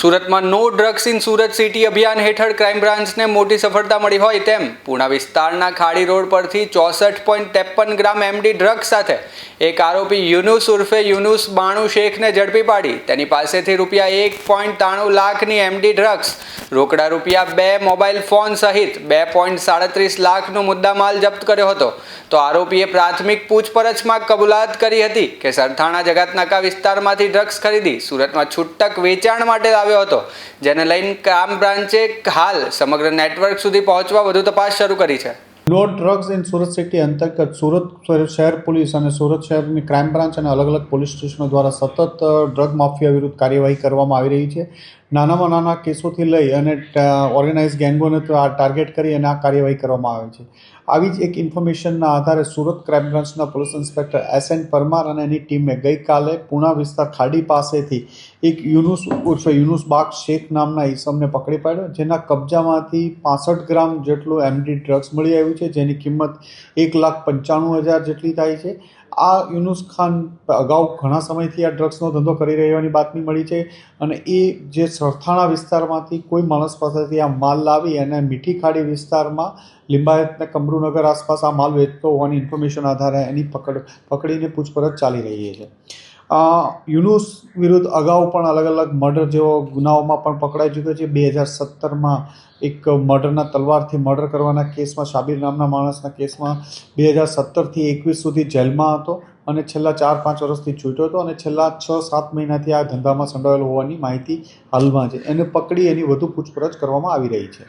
સુરતમાં no drugs in Surat city અભિયાન હેઠળ ક્રાઇમ બ્રાન્ચને મોટી સફળતા મળી હોય તેમ પૂણા વિસ્તારના ખાડી રોડ પરથી 64.53 ગ્રામ એમડી ડ્રગ્સ સાથે એક આરોપી યુનુસ ઉર્ફે યુનુસ બાણુ શેખને ઝડપી પાડી તેની પાસેથી રૂપિયા 1.93 લાખની એમડી ડ્રગ્સ, રોકડા રૂપિયા 2 મોબાઈલ ફોન સહિત 2.37 લાખનો મુદ્દામાલ જપ્ત કર્યો હતો. તો આરોપીએ પ્રાથમિક પૂછપરછમાં કબૂલાત કરી હતી કે સરથાણા જગતનાકા વિસ્તારમાંથી ડ્રગ્સ ખરીદી સુરતમાં છૂટક વેચાણ માટે આવ્યો હતો, જેને લઈને ક્રાઇમ બ્રાન્ચે હાલ સમગ્ર નેટવર્ક સુધી પહોંચવા વધુ તપાસ શરૂ કરી છે. No drugs in Surat city અંતર્ગત સુરત શહેર પોલીસ અને સુરત શહેરની ક્રાઇમ બ્રાન્ચ અને અલગ અલગ પોલીસ સ્ટેશનો દ્વારા સતત ડ્રગ માફિયા વિરુદ્ધ કાર્યવાહી કરવામાં આવી રહી છે. નાનામાં નાના કેસોથી લઈ અને ઓર્ગેનાઇઝ ગેંગોને ટાર્ગેટ કરી અને આ કાર્યવાહી કરવામાં આવે છે. આવી જ એક ઇન્ફોર્મેશનના આધારે સુરત ક્રાઇમ બ્રાન્ચના પોલીસ ઇન્સ્પેક્ટર S.N. પરમાર અને એની ટીમે ગઈકાલે પૂણા વિસ્તાર ખાડી પાસેથી એક યુનુસ ઉર્ફે યુનુસ બાગ શેખ નામના ઈસમને પકડી પાડ્યો, જેના કબજામાંથી 65 ગ્રામ જેટલું એમડી ડ્રગ્સ મળી આવ્યું છે, જેની કિંમત 1,95,000 જેટલી થાય છે. આ યુનુસ ખાન અગાઉ ઘણા સમયથી આ ડ્રગ્સનો ધંધો કરી રહેવાની બાતમી મળી છે અને એ જે સરથાણા વિસ્તારમાંથી કોઈ માણસ પાસેથી આ માલ લાવી અને મીઠી ખાડી વિસ્તારમાં લિંબાયત અને કમરૂનગર આસપાસ આ માલ વેચતો હોવાની ઇન્ફોર્મેશન આધારે એની પકડીને પૂછપરછ ચાલી રહી છે. યુનુસ વિરુદ્ધ અગાઉ પણ અલગ અલગ મર્ડર જેવો ગુનાઓમાં પણ પકડાઈ ચૂક્યો છે. 2017માં એક મર્ડરના તલવારથી મર્ડર કરવાના કેસમાં શાબીર નામના માણસના કેસમાં 2017થી 21 સુધી જેલમાં હતો અને છેલ્લા 4-5 વર્ષથી છૂટ્યો હતો અને છેલ્લા 6-7 મહિનાથી આ ધંધામાં સંડોવાયેલો હોવાની માહિતી હાલમાં છે. એને પકડી એની વધુ પૂછપરછ કરવામાં આવી રહી છે.